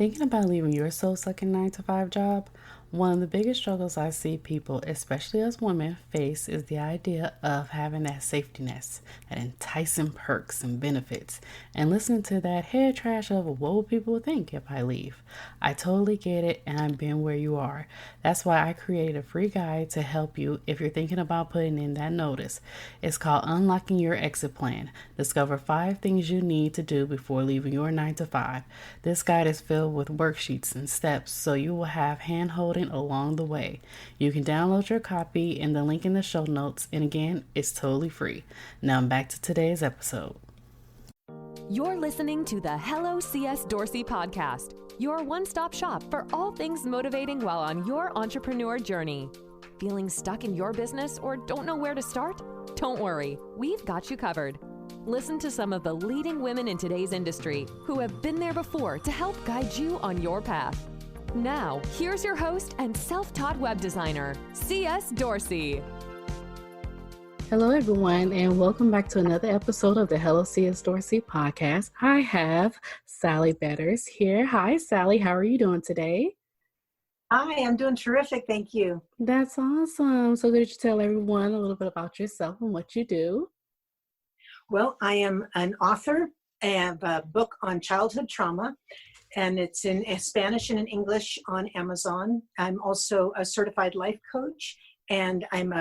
Thinking about leaving your soul-sucking 9 to 5 job, one of the biggest struggles I see people, especially as women, face is the idea of having that safety net, that enticing perks and benefits, and listening to that head trash of what will people think if I leave. I totally get it, and I've been where you are. That's why I created a free guide to help you if you're thinking about putting in that notice. It's called Unlocking Your Exit Plan. Discover 5 things you need to do before leaving your 9 to 5. This guide is filled with worksheets and steps so you will have hand holding along the way. You can download your copy in the link in the show notes, and again, it's totally free. Now back to today's episode. You're listening to the Hello CS Dorsey podcast, your one-stop shop for all things motivating while on your entrepreneur journey. Feeling stuck in your business or don't know where to start? Don't worry, we've got you covered. Listen to some of the leading women in today's industry who have been there before to help guide you on your path. Now, here's your host and self-taught web designer, CS Dorsey. Hello, everyone, and welcome back to another episode of the Hello CS Dorsey podcast. I have Sally Betters here. Hi, Sally. How are you doing today? Hi, I'm doing terrific. Thank you. That's awesome. So could you tell everyone a little bit about yourself and what you do? Well, I am an author. I have a book on childhood trauma, and it's in Spanish and in English on Amazon. I'm also a certified life coach, and I'm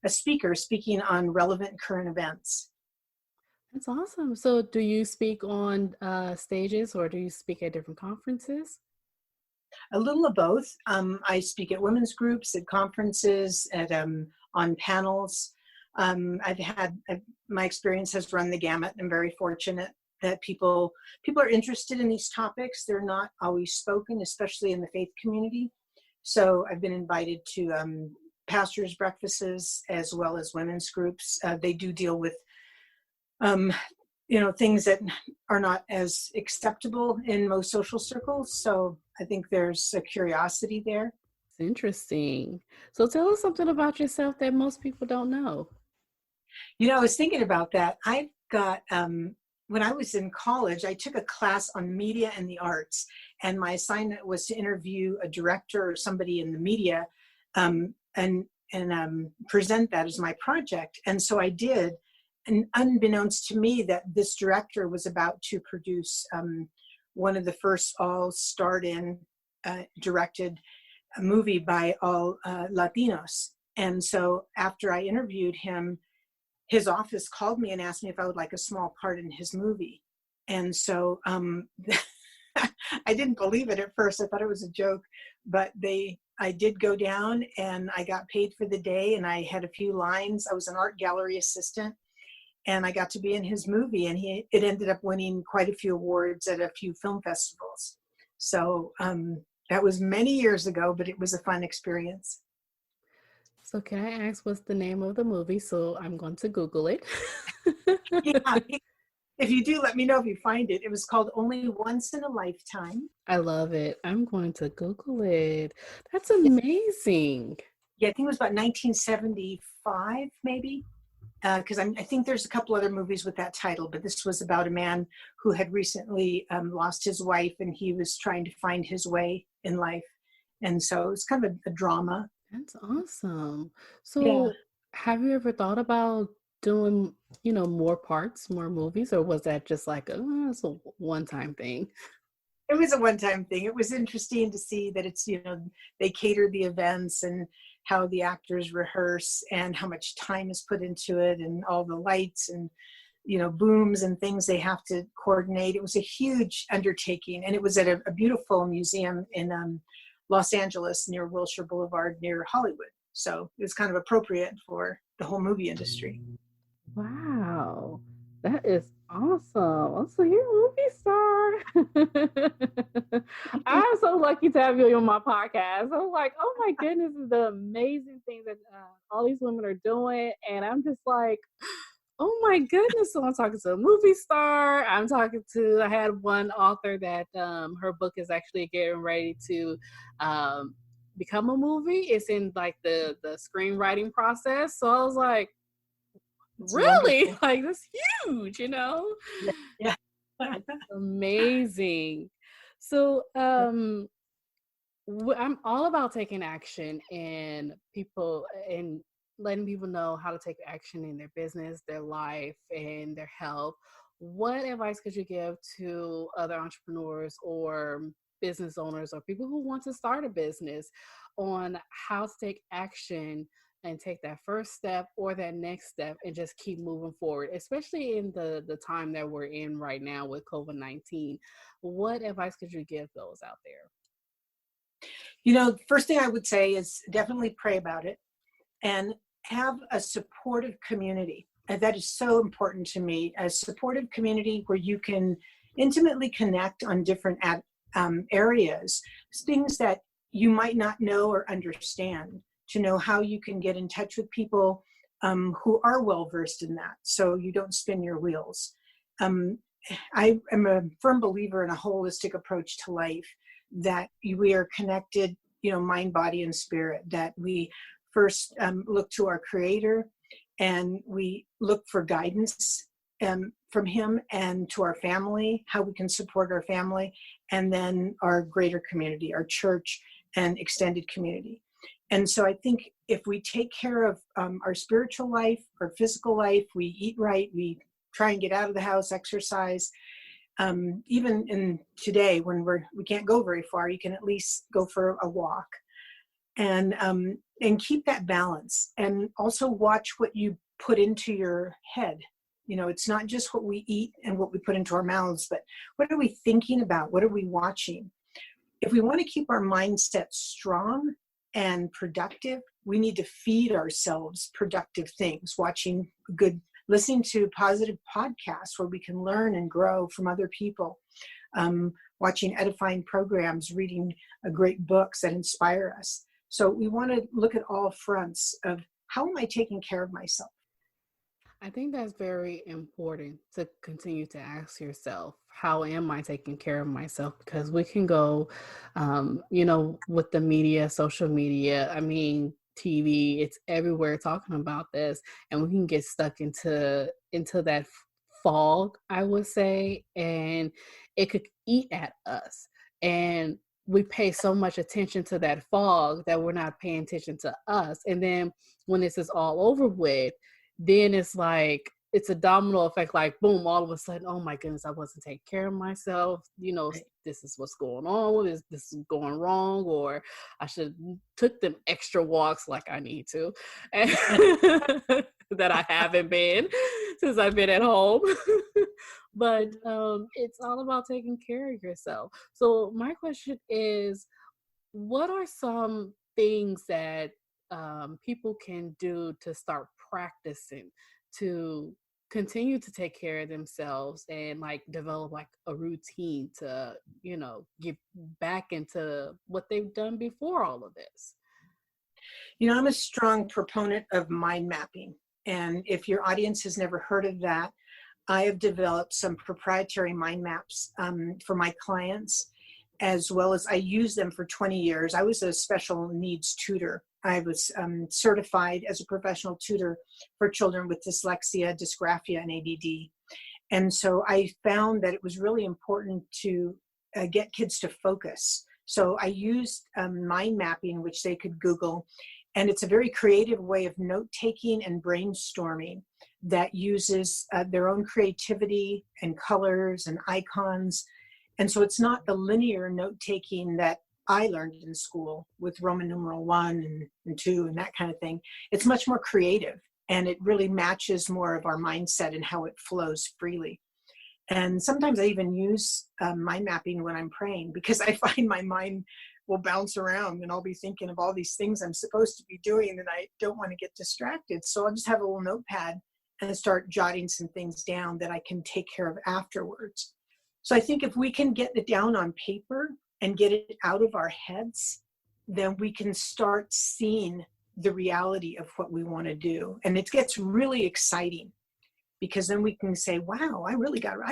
a speaker speaking on relevant current events. That's awesome. So do you speak on stages or do you speak at different conferences? A little of both. I speak at women's groups, at conferences, on panels. My experience has run the gamut. I'm very fortunate that people are interested in these topics. They're not always spoken, especially in the faith community. So I've been invited to pastors' breakfasts as well as women's groups. They do deal with things that are not as acceptable in most social circles. So I think there's a curiosity there. It's interesting. So tell us something about yourself that most people don't know. I was thinking about that. I've got, when I was in college, I took a class on media and the arts, and my assignment was to interview a director or somebody in the media and present that as my project. And so I did, and unbeknownst to me that this director was about to produce one of the first all starred-in directed a movie by all Latinos. And so after I interviewed him, his office called me and asked me if I would like a small part in his movie. And so I didn't believe it at first. I thought it was a joke, but I did go down and I got paid for the day, and I had a few lines. I was an art gallery assistant, and I got to be in his movie, and it ended up winning quite a few awards at a few film festivals. So that was many years ago, but it was a fun experience. So can I ask what's the name of the movie? So I'm going to Google it. Yeah, if you do, let me know if you find it. It was called Only Once in a Lifetime. I love it. I'm going to Google it. That's amazing. Yeah, I think it was about 1975, maybe. Because I think there's a couple other movies with that title, but this was about a man who had recently lost his wife, and he was trying to find his way in life. And so it's kind of a drama. That's awesome. So have you ever thought about doing, more parts, more movies, or was that just like it's a one-time thing? It was a one-time thing. It was interesting to see that it's, they cater the events and how the actors rehearse and how much time is put into it and all the lights and, booms and things they have to coordinate. It was a huge undertaking, and it was at a beautiful museum in Los Angeles near Wilshire Boulevard near Hollywood. So it was kind of appropriate for the whole movie industry. Wow, that is awesome. So you're a movie star. I'm so lucky to have you on my podcast. I'm like, oh my goodness, this is the amazing thing that all these women are doing. And I'm just like, oh my goodness. So I'm talking to a movie star. I had one author that her book is actually getting ready to become a movie. It's in like the screenwriting process. So I was like, really? Wonderful. Like, that's huge, Yeah. Amazing. So, I'm all about taking action and people and letting people know how to take action in their business, their life, and their health. What advice could you give to other entrepreneurs or business owners or people who want to start a business on how to take action and take that first step or that next step and just keep moving forward, especially in the time that we're in right now with COVID-19? What advice could you give those out there? The first thing I would say is definitely pray about it and have a supportive community. And that is so important to me, a supportive community where you can intimately connect on different areas, things that you might not know or understand, to know how you can get in touch with people who are well versed in that, so you don't spin your wheels. Um, I am a firm believer in a holistic approach to life, that we are connected, mind, body, and spirit, that we first look to our creator and we look for guidance from him, and to our family, how we can support our family, and then our greater community, our church and extended community. And so I think if we take care of our spiritual life, our physical life, we eat right, we try and get out of the house, exercise. Even in today when we can't go very far, you can at least go for a walk, and keep that balance, and also watch what you put into your head. It's not just what we eat and what we put into our mouths, but what are we thinking about? What are we watching? If we want to keep our mindset strong and productive, we need to feed ourselves productive things, listening to positive podcasts where we can learn and grow from other people, watching edifying programs, reading great books that inspire us. So we want to look at all fronts of, how am I taking care of myself? I think that's very important to continue to ask yourself, how am I taking care of myself? Because we can go, with the media, social media, TV, it's everywhere talking about this, and we can get stuck into that fog, I would say, and it could eat at us. And we pay so much attention to that fog that we're not paying attention to us. And then when this is all over with, then it's like it's a domino effect, like boom, all of a sudden, oh my goodness, I wasn't taking care of myself, this is what's going on, this is going wrong, or I should took them extra walks like I need to, and that I haven't been since I've been at home. But it's all about taking care of yourself. So my question is, what are some things that people can do to start practicing to continue to take care of themselves and like develop like a routine to, get back into what they've done before all of this? I'm a strong proponent of mind mapping. And if your audience has never heard of that, I have developed some proprietary mind maps for my clients, as well as I use them for 20 years. I was a special needs tutor. I was certified as a professional tutor for children with dyslexia, dysgraphia, and ADD. And so I found that it was really important to get kids to focus. So I used mind mapping, which they could Google. And it's a very creative way of note-taking and brainstorming that uses their own creativity and colors and icons. And so it's not the linear note-taking that I learned in school with Roman numeral 1 and 2 and that kind of thing. It's much more creative, and it really matches more of our mindset and how it flows freely. And sometimes I even use mind mapping when I'm praying, because I find my mind will bounce around and I'll be thinking of all these things I'm supposed to be doing and I don't want to get distracted. So I'll just have a little notepad and start jotting some things down that I can take care of afterwards. So I think if we can get it down on paper and get it out of our heads, then we can start seeing the reality of what we want to do. And it gets really exciting, because then we can say, wow, I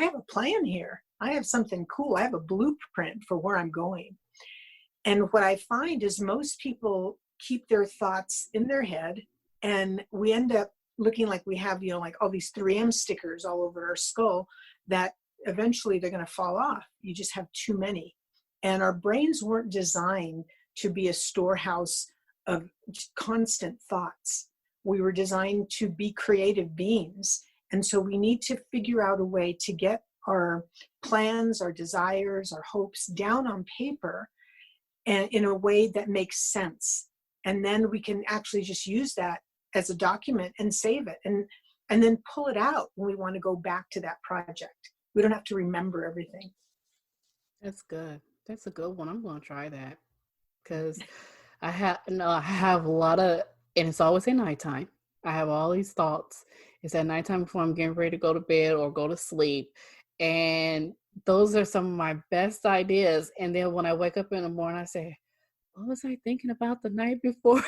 have a plan here. I have something cool. I have a blueprint for where I'm going. And what I find is most people keep their thoughts in their head, and we end up looking like we have, like all these 3M stickers all over our skull that eventually they're going to fall off. You just have too many. And our brains weren't designed to be a storehouse of constant thoughts. We were designed to be creative beings. And so we need to figure out a way to get our plans, our desires, our hopes down on paper and in a way that makes sense. And then we can actually just use that as a document and save it and then pull it out when we want to go back to that project. We don't have to remember everything. That's good. That's a good one. I'm going to try that because I have a lot of, and it's always at nighttime. I have all these thoughts. It's at nighttime before I'm getting ready to go to bed or go to sleep. And those are some of my best ideas. And then when I wake up in the morning, I say, what was I thinking about the night before?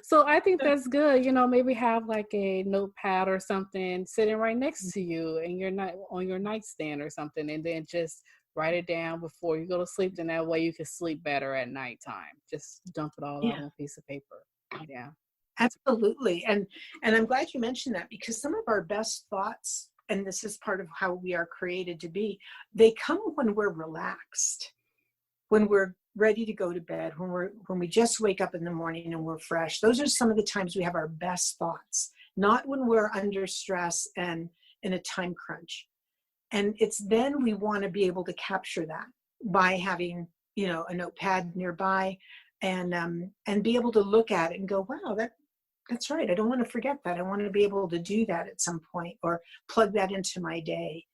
So I think that's good. Maybe have like a notepad or something sitting right next to you and you're not on your nightstand or something. And then just write it down before you go to sleep. Then that way you can sleep better at nighttime. Just dump it all out on a piece of paper. Yeah. Absolutely. And I'm glad you mentioned that, because some of our best thoughts, and this is part of how we are created to be, they come when we're relaxed, when we're ready to go to bed, when we just wake up in the morning and we're fresh. Those are some of the times we have our best thoughts, not when we're under stress and in a time crunch. And it's then we want to be able to capture that by having, a notepad nearby and be able to look at it and go, wow, that's right. I don't want to forget that. I want to be able to do that at some point, or plug that into my day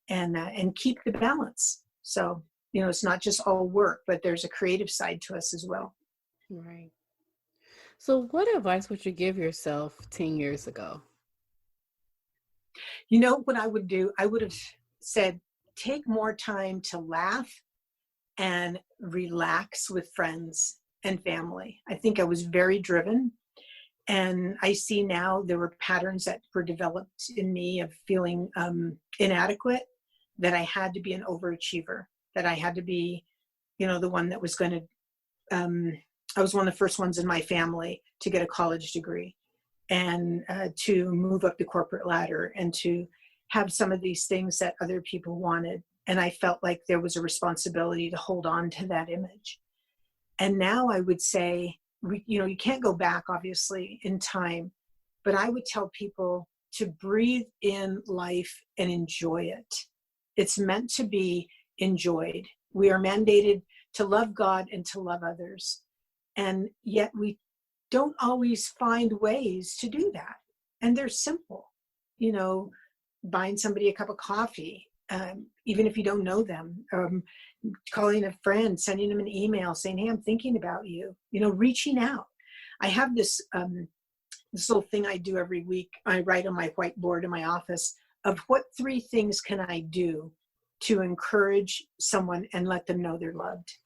and keep the balance. So, it's not just all work, but there's a creative side to us as well. Right. So what advice would you give yourself 10 years ago? What I would do? I would have said, take more time to laugh and relax with friends and family. I think I was very driven. And I see now there were patterns that were developed in me of feeling inadequate, that I had to be an overachiever, that I had to be, the one that was going to, I was one of the first ones in my family to get a college degree and to move up the corporate ladder and to have some of these things that other people wanted. And I felt like there was a responsibility to hold on to that image. And now I would say, you can't go back, obviously, in time, but I would tell people to breathe in life and enjoy it. It's meant to be enjoyed. We are mandated to love God and to love others. And yet we don't always find ways to do that. And they're simple, buying somebody a cup of coffee, even if you don't know them, calling a friend, sending them an email saying, hey, I'm thinking about you, reaching out. I have this little thing I do every week. I write on my whiteboard in my office of what 3 things can I do to encourage someone and let them know they're loved.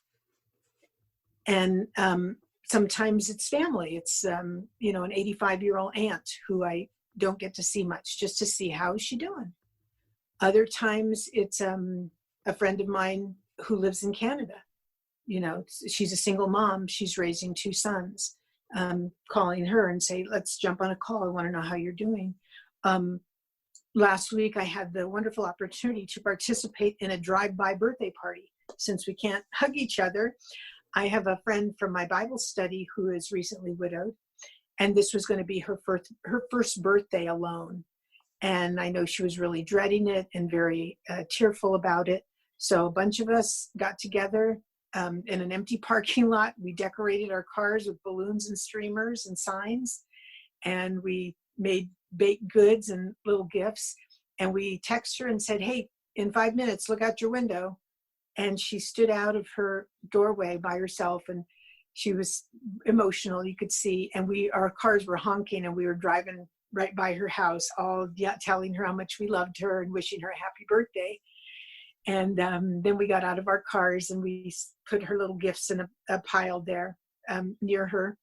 And sometimes it's family. It's, an 85-year-old aunt who I don't get to see much, just to see how is she doing. Other times it's a friend of mine who lives in Canada. She's a single mom. She's raising 2 sons. Calling her and say, let's jump on a call. I want to know how you're doing. Last week, I had the wonderful opportunity to participate in a drive-by birthday party. Since we can't hug each other, I have a friend from my Bible study who is recently widowed, and this was going to be her first birthday alone. And I know she was really dreading it and very tearful about it. So a bunch of us got together in an empty parking lot. We decorated our cars with balloons and streamers and signs. And we made baked goods and little gifts. And we texted her and said, hey, in 5 minutes, look out your window. And she stood out of her doorway by herself. And she was emotional, you could see. And our cars were honking and we were driving right by her house, all telling her how much we loved her and wishing her a happy birthday. And then we got out of our cars and we put her little gifts in a pile there near her.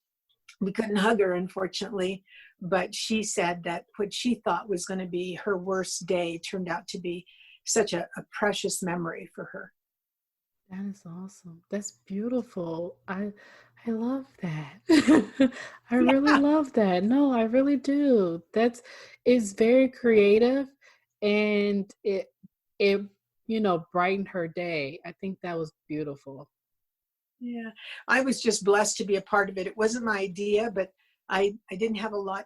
We couldn't hug her, unfortunately, but she said that what she thought was going to be her worst day turned out to be such a precious memory for her. That is awesome. That's beautiful. I love that. I really love that. No, I really do. It's very creative, and it brightened her day. I think that was beautiful. Yeah, I was just blessed to be a part of it. It wasn't my idea, but I didn't have a lot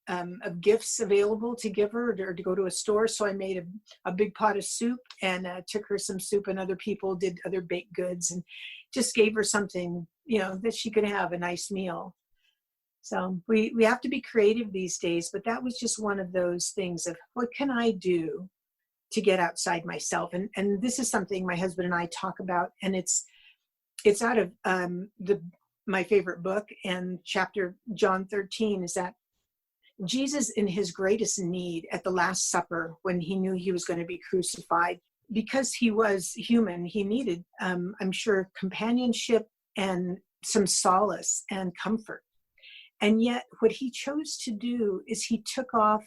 of gifts available to give her or to go to a store. So I made a big pot of soup and took her some soup, and other people did other baked goods and just gave her something, that she could have a nice meal. So we have to be creative these days, but that was just one of those things of what can I do to get outside myself? And this is something my husband and I talk about, and it's out of my favorite book, and chapter John 13 is that Jesus, in his greatest need at the Last Supper, when he knew he was going to be crucified, because he was human, he needed, I'm sure, companionship and some solace and comfort. And yet what he chose to do is he took off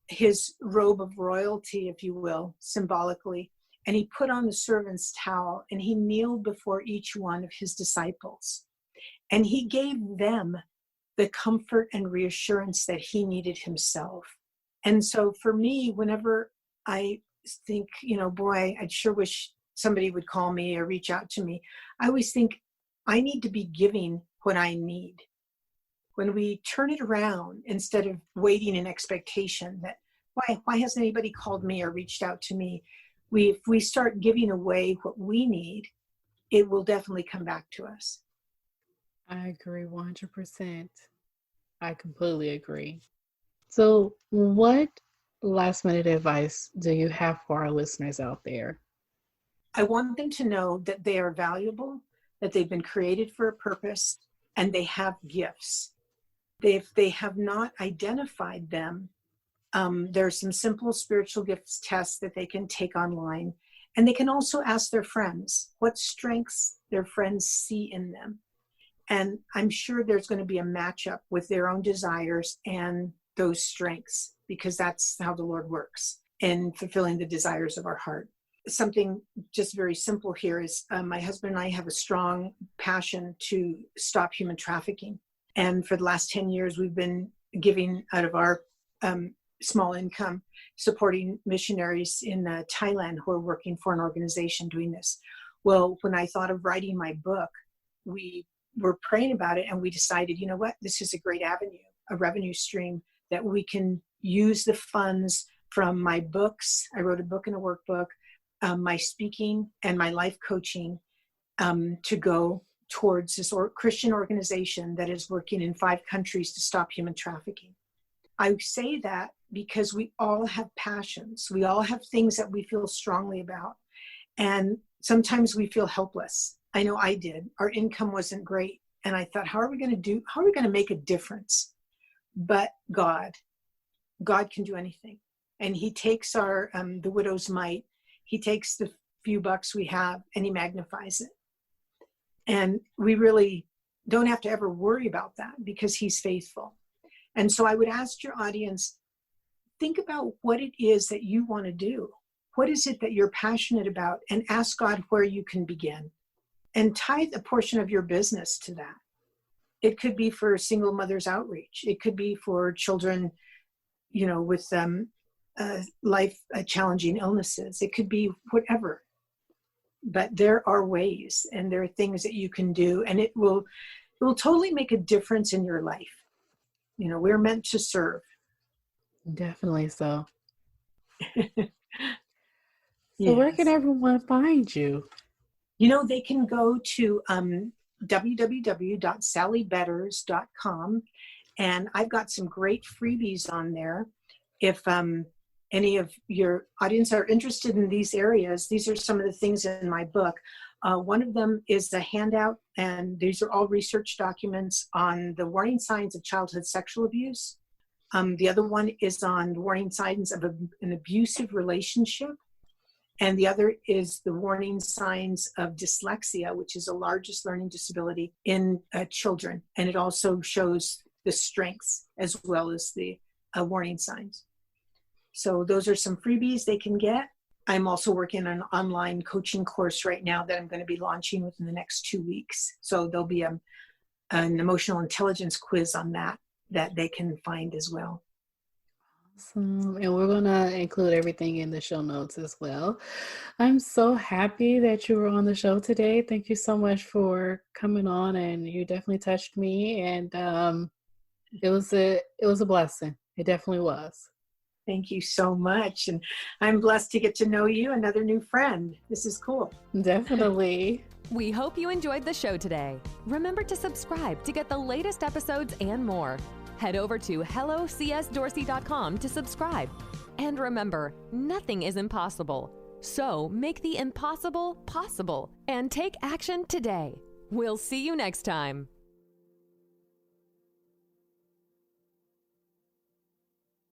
his robe of royalty, if you will, symbolically, and he put on the servant's towel, and he kneeled before each one of his disciples. And he gave them the comfort and reassurance that he needed himself. And so for me, whenever I think, boy, I sure wish somebody would call me or reach out to me, I always think I need to be giving what I need. When we turn it around, instead of waiting in expectation that, why hasn't anybody called me or reached out to me? If we start giving away what we need, it will definitely come back to us. I agree 100%. I completely agree. So, what last minute advice do you have for our listeners out there? I want them to know that they are valuable, that they've been created for a purpose, and they have gifts. If they have not identified them, there are some simple spiritual gifts tests that they can take online. And they can also ask their friends what strengths their friends see in them. And I'm sure there's going to be a matchup with their own desires and those strengths, because that's how the Lord works in fulfilling the desires of our heart. Something just very simple here is my husband and I have a strong passion to stop human trafficking. And for the last 10 years, we've been giving out of our small income, supporting missionaries in Thailand who are working for an organization doing this. Well, when I thought of writing my book, we were praying about it, and we decided, you know what, this is a great avenue, a revenue stream that we can use the funds from my books. I wrote a book and a workbook, my speaking and my life coaching to go towards this Christian organization that is working in 5 countries to stop human trafficking. I say that because we all have passions. We all have things that we feel strongly about. And sometimes we feel helpless. I know I did. Our income wasn't great. And I thought, how are we going to make a difference? But God can do anything. And he takes the widow's mite. He takes the few bucks we have and he magnifies it. And we really don't have to ever worry about that because he's faithful. And so I would ask your audience, think about what it is that you want to do. What is it that you're passionate about? And ask God where you can begin. And tithe a portion of your business to that. It could be for single mothers outreach. It could be for children, with life challenging illnesses. It could be whatever. But there are ways, and there are things that you can do, and it will totally make a difference in your life. We're meant to serve. Definitely so. So Yes. where can everyone find you? They can go to www.sallybetters.com, and I've got some great freebies on there. If any of your audience are interested in these areas, these are some of the things in my book. One of them is the handout, and these are all research documents on the warning signs of childhood sexual abuse. The other one is on warning signs of an abusive relationship. And the other is the warning signs of dyslexia, which is the largest learning disability in children. And it also shows the strengths as well as the warning signs. So those are some freebies they can get. I'm also working on an online coaching course right now that I'm going to be launching within the next 2 weeks. So there'll be an emotional intelligence quiz on that they can find as well. Awesome. And we're going to include everything in the show notes as well. I'm so happy that you were on the show today. Thank you so much for coming on, and you definitely touched me, and it was a blessing. It definitely was. Thank you so much. And I'm blessed to get to know you, another new friend. This is cool. Definitely. We hope you enjoyed the show today. Remember to subscribe to get the latest episodes and more. Head over to hellocsdorsey.com to subscribe. And remember, nothing is impossible. So make the impossible possible and take action today. We'll see you next time.